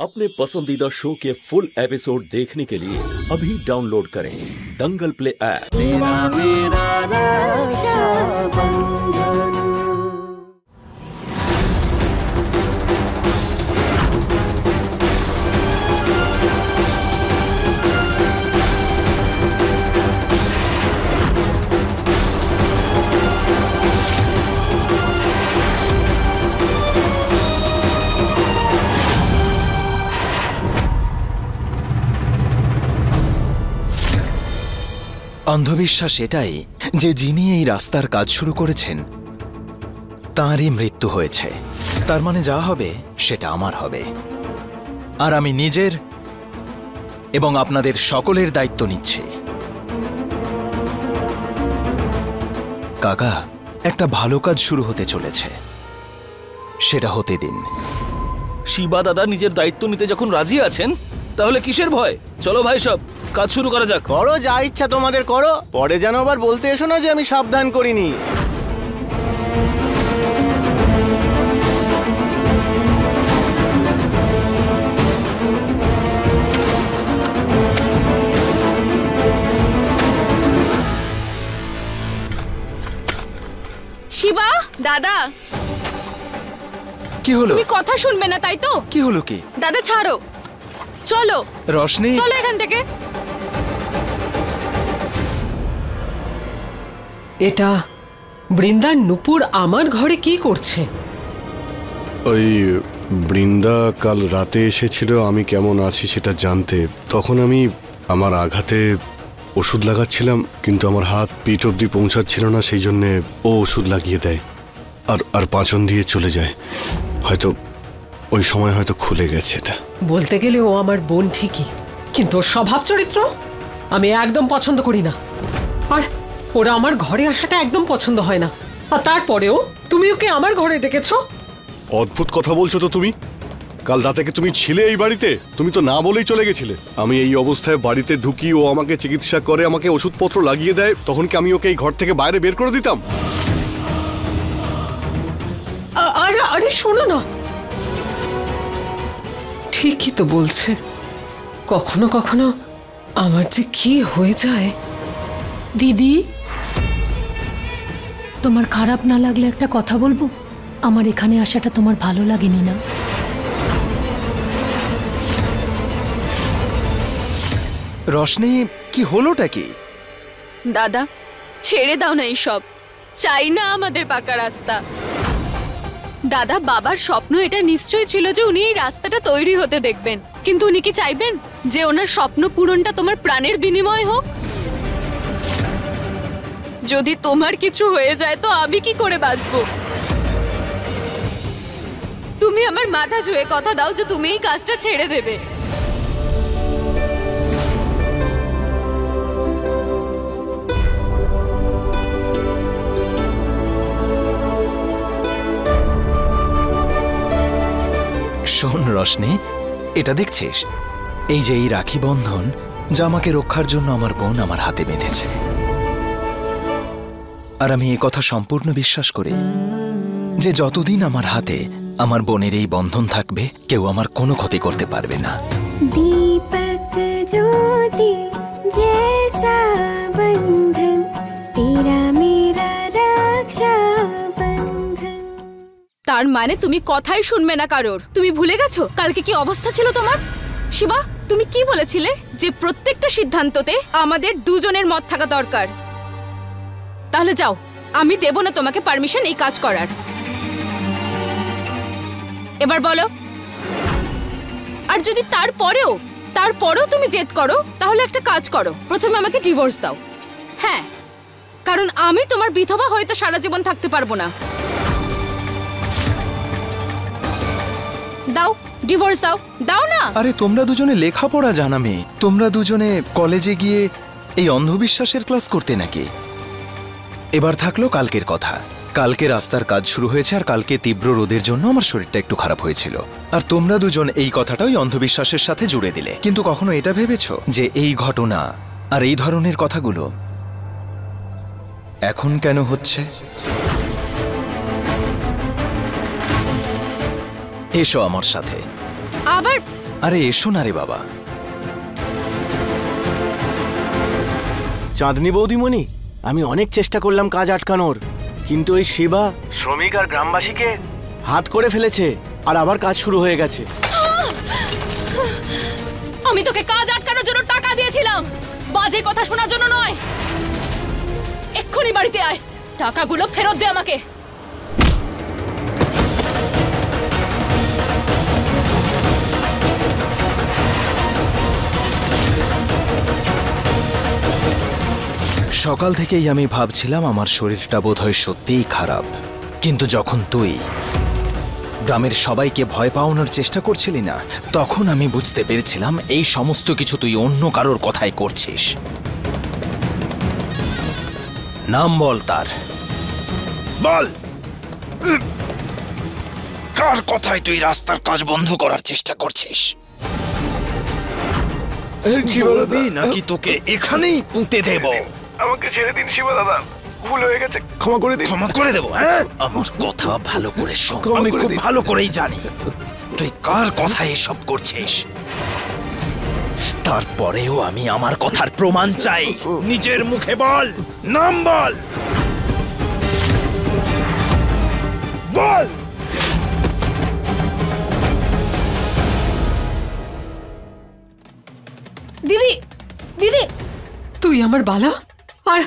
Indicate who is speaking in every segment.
Speaker 1: अपने पसंदीदा शो के फुल एपिसोड देखने के लिए अभी डाउनलोड करें दंगल प्ले ऐप।
Speaker 2: मेरा मेरा रक्षाबंधन।
Speaker 3: অন্ধবিশ্বাস এটাই যে যিনি এই রাস্তার কাজ শুরু করেছেন তাঁরই মৃত্যু হয়েছে, তার মানে যা হবে সেটা আমার হবে। আর আমি নিজের এবং আপনাদের সকলের দায়িত্ব নিচ্ছি। কাকা, একটা ভালো কাজ শুরু হতে চলেছে, সেটা হতে দিন।
Speaker 4: শিবা দাদা নিজের দায়িত্ব নিতে যখন রাজি আছেন তাহলে কিসের ভয়? চলো ভাই, সব কাজ শুরু করা যাক।
Speaker 5: করো, যা ইচ্ছা তোমাদের করো, পরে যেন আবার বলতে এসো না যে আমি সাবধান করিনি।
Speaker 6: শিবা দাদা,
Speaker 3: কি হলো?
Speaker 6: তুমি কথা শুনবে না তাই তো?
Speaker 3: কি হলো? কি
Speaker 6: দাদা ছাড়ো, চলো
Speaker 3: রোশনি,
Speaker 6: চলো এখান থেকে।
Speaker 7: এটা বৃন্দার নুপুর আমার ঘরে কি করছে?
Speaker 8: ওই বৃন্দা কাল রাতে এসেছিল আমি কেমন আছি সেটা জানতে। তখন আমি আমার আঘাতে ওষুধ লাগাচ্ছিলাম, কিন্তু আমার হাত পিঠ অবধি পৌঁছাচ্ছিল না, সেই জন্যে ও ওষুধ লাগিয়ে দেয় আর পাঁচন দিয়ে চলে যায়। হয়তো ওই সময় হয়তো খুলে গেছে এটা।
Speaker 7: বলতে গেলে ও আমার বোন ঠিকই, কিন্তু ওর স্বভাব চরিত্র আমি একদম পছন্দ করি না। আর ওরা আমার ঘরে আসাটা একদম পছন্দ হয় না। আর তারপরেও তুমি ওকে আমার ঘরে ডেকেছো।
Speaker 8: অদ্ভুত কথা বলছো তো তুমি। কাল রাতে কি তুমি ছিলে এই বাড়িতে? তুমি তো না বলেই চলে গেছিলে। আমি এই অবস্থায় বাড়িতে ঢুকি, ও আমাকে চিকিৎসা করে, আমাকে ওষুধপত্র লাগিয়ে দেয়, তখন কি আমি ওকে এই ঘর থেকে বাইরে বের করে দিতাম?
Speaker 7: আরে শোনো না, ঠিকই তো বলছে। কখনো কখনো আমার যে কি হয়ে যায়।
Speaker 9: দিদি, তোমার খারাপ না লাগলে একটা কথা বলবো? আমার এখানে আসাটা তোমার ভালো লাগেনি না?
Speaker 3: রোশনি, কি হলোটা কি?
Speaker 6: দাদা ছেড়ে দাও না এইসব, চাই না আমাদের পাকা রাস্তা। দাদা, বাবার স্বপ্ন এটা নিশ্চয় ছিল যে উনি এই রাস্তাটা তৈরি হতে দেখবেন, কিন্তু উনি কি চাইবেন যে ওনার স্বপ্ন পূরণটা তোমার প্রাণের বিনিময় হোক? যদি তোমার কিছু হয়ে যায় তো আমি কি করে বাঁচবো? তুমি আমার মাথা ছুঁয়ে কথা দাও যে তুমি এই কাজটা ছেড়ে দেবে।
Speaker 3: শোন রোশনি, এটা দেখছিস, এই যে এই রাখি বন্ধন যা আমাকে রক্ষার জন্য আমার বোন আমার হাতে বেঁধেছে, আর আমি এই কথা সম্পূর্ণ বিশ্বাস করি যে যতদিন আমার হাতে আমার বোনের এই বন্ধন থাকবে কেউ আমার কোনো ক্ষতি করতে পারবে না।
Speaker 2: दीपक ज्योति जैसा बंधन तेरा मेरा रक्षा बंधन।
Speaker 6: তার মানে তুমি কথাই শুনবে না কারোর? তুমি ভুলে গেছো কালকে কি অবস্থা ছিল তোমার? শিবা, তুমি কি বলেছিলে যে প্রত্যেকটা সিদ্ধান্ততে আমাদের দুজনের মত থাকা দরকার? তাহলে যাও, আমি দেব না তোমাকে পারমিশন এই কাজ করার। এবার বলো। আর যদি তারপরেও তুমি জেদ করো, তাহলে একটা কাজ করো, প্রথমে আমাকে ডিভোর্স দাও। হ্যাঁ, কারণ আমি তোমার বিধবা হয়তো সারা জীবন থাকতে পারবো না। দাও, ডিভোর্স দাও, দাও না।
Speaker 3: আরে তোমরা দুজনে লেখাপড়া জানা মেয়ে, তোমরা দুজনে কলেজে গিয়ে এই অন্ধবিশ্বাসের ক্লাস করতে নাকি? এবার থাকলো কালকের কথা। কালকে রাস্তার কাজ শুরু হয়েছে, আর কালকে তীব্র রোদের জন্য আমার শরীরটা একটু খারাপ হয়েছিল, আর তোমরা দুজন এই কথাটা ওই অন্ধবিশ্বাসের সাথে জুড়ে দিলে। কিন্তু কখনো এটা ভেবেছো যে এই ঘটনা আর এই ধরনের কথাগুলো এখন কেন হচ্ছে? এসো আমার সাথে।
Speaker 6: আবার
Speaker 3: আরে এসো না রে বাবা।
Speaker 5: চাঁদনি বৌদিমণি, আমি অনেক চেষ্টা করলাম কাজ আটকানোর, কিন্তু ওই শিবা শ্রমিক আর গ্রামবাসীকে হাত করে ফেলেছে, আর আবার কাজ শুরু হয়ে গেছে।
Speaker 6: আমি তোকে কাজ আটকানোর জন্য টাকা দিয়েছিলাম, বাজে কথা শোনার জন্য নয়। এক্ষুনি বাড়িতে আয়, টাকাগুলো ফেরত দে আমাকে।
Speaker 3: সকাল থেকেই আমি ভাবছিলাম আমার শরীরটা বোধহয় সত্যিই খারাপ, কিন্তু যখন তুই গ্রামের সবাইকে ভয় পাওয়ানোর চেষ্টা করছিলি না, তখন আমি বুঝতে পেরেছিলাম এই সমস্ত কিছু তুই অন্য কারোর কথাই করছিস। নাম বল তার, বল কার কথায় তুই রাস্তার কাজ বন্ধ করার চেষ্টা করছিস? বলবি নাকি তোকে এখানেই পুঁতে দেব?
Speaker 5: আমাকে ছেড়ে দিন শিবা দাদা, ভুল হয়ে গেছে, ক্ষমা করে দিন।
Speaker 3: ক্ষমা করে দেবো? হ্যাঁ, আমার কথা ভালো করে শোন। আমি খুব ভালো করেই জানি তুই কার কথায় এসব করছিস। তারপরেও আমি আমার কথার প্রমাণ চাই। নিজের মুখে বল, নাম বল, বল।
Speaker 9: দিদি, দিদি,
Speaker 7: তুই আমার বালা আর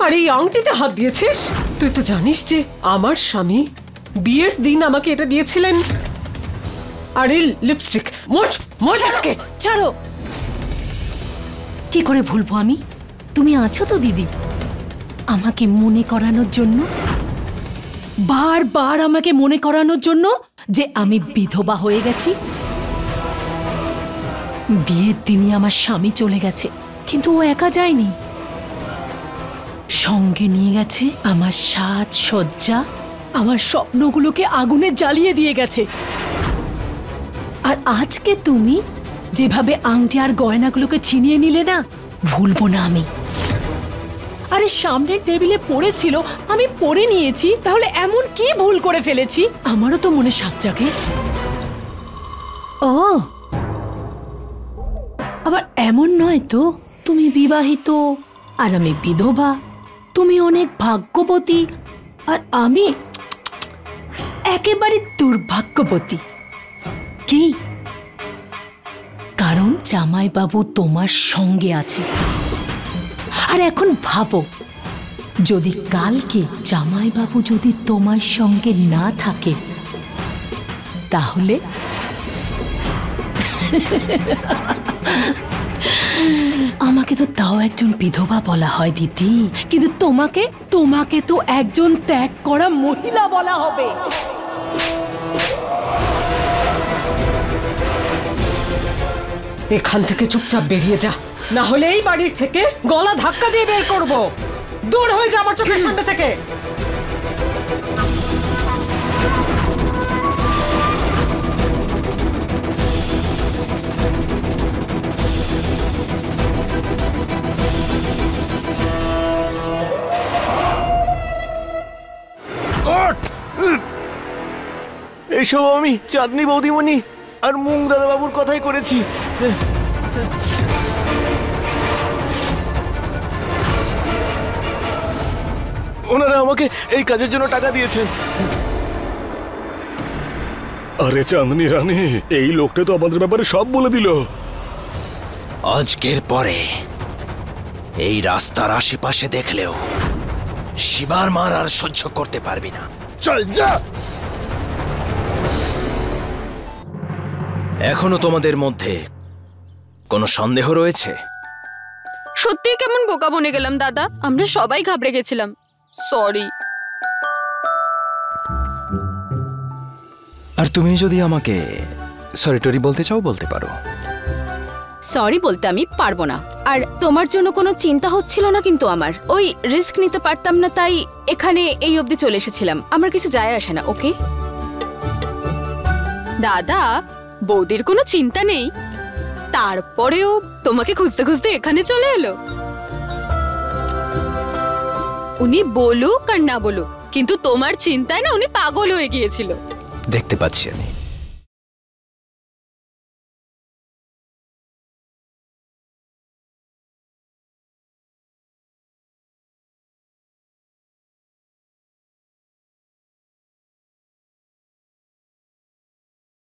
Speaker 7: আর এই আংটিতে হাত দিয়েছিস? তুই তো জানিস যে আমার স্বামী বিয়ের দিন আমাকে এটা দিয়েছিলেন। আর এই লিপস্টিক, মোছাকে
Speaker 9: ছাড়ো। কি করে ভুলবো আমি? তুমি আছো তো দিদি, আমাকে মনে করানোর জন্য, বারবার আমাকে মনে করানোর জন্য যে আমি বিধবা হয়ে গেছি। বিয়ের দিনই আমার স্বামী চলে গেছে, কিন্তু ও একা যায়নি, সঙ্গে নিয়ে গেছে আমার সাজ সজ্জা, আমার স্বপ্নগুলোকে আগুনে জ্বালিয়ে দিয়ে গেছে। আর আজকে তুমি যেভাবে আংটি আর গয়নাগুলোকে ছিনিয়ে নিলে না, ভুলবো না আমি। আরে সামনের টেবিলে পড়েছিল, আমি পড়ে নিয়েছি, তাহলে এমন কি ভুল করে ফেলেছি? আমারও তো মনে সাত জাগে। ও আবার এমন নয় তো তুমি বিবাহিত আর আমি বিধবা, তুমি অনেক ভাগ্যবতী আর আমি একেবারে দুর্ভাগ্যবতী। কি? কারণ জামাইবাবু তোমার সঙ্গে আছে। আর এখন ভাবো, যদি কালকে জামাইবাবু যদি তোমার সঙ্গে না থাকে, তাহলে আমাকে তো তাও একজন বিধবা বলা হয় দিদি, কিন্তু তোমাকে তো একজন ত্যাগ করা মহিলা বলা হবে।
Speaker 7: এখান থেকে চুপচাপ বেরিয়ে যা, না হলে এই বাড়ির থেকে গলা ধাক্কা দিয়ে বের করব। দূর হয়ে যা আমার চোখের সামনে থেকে।
Speaker 5: এসব আমি চাঁদনি বৌদিমণি আর মুং দাদাবাবুর কথাই করেছি। ওনারা আমাকে এই কাজের জন্য টাকা দিয়েছেন।
Speaker 8: আরে চাঁদনি রানী, এই লোকটা তো আমাদের ব্যাপারে সব বলে দিল।
Speaker 3: আজকের পরে এই রাস্তার আশেপাশে দেখলেও শিবার মার আর সহ্য করতে পারবি না। চল যা। এখনো তোমাদের মধ্যে কোনো সন্দেহ রয়েছে?
Speaker 6: সত্যি কেমন বোকা বনে গেলাম দাদা, আমরা সবাই ঘাবড়ে গেছিলাম। সরি।
Speaker 3: আর তুমি যদি আমাকে সরি টরি বলতে চাও বলতে পারো।
Speaker 6: সরি বলতে আমি পারবো না। আর তোমার জন্য কোনো চিন্তা হচ্ছিল না, কিন্তু আমার ওই রিস্ক নিতে পারতাম না, তাই এখানে এই অবধি চলে এসেছিলাম। আমার কিছু যায় আসে না, ওকে দাদা। বৌদির কোনো চিন্তা নেই, তারপরেও তোমাকে খুঁজতে খুঁজতে এখানে চলে এলো। উনি বলুক আর না বলুক, কিন্তু তোমার চিন্তায় না উনি পাগল হয়ে গিয়েছিল।
Speaker 3: দেখতে পাচ্ছি আমি।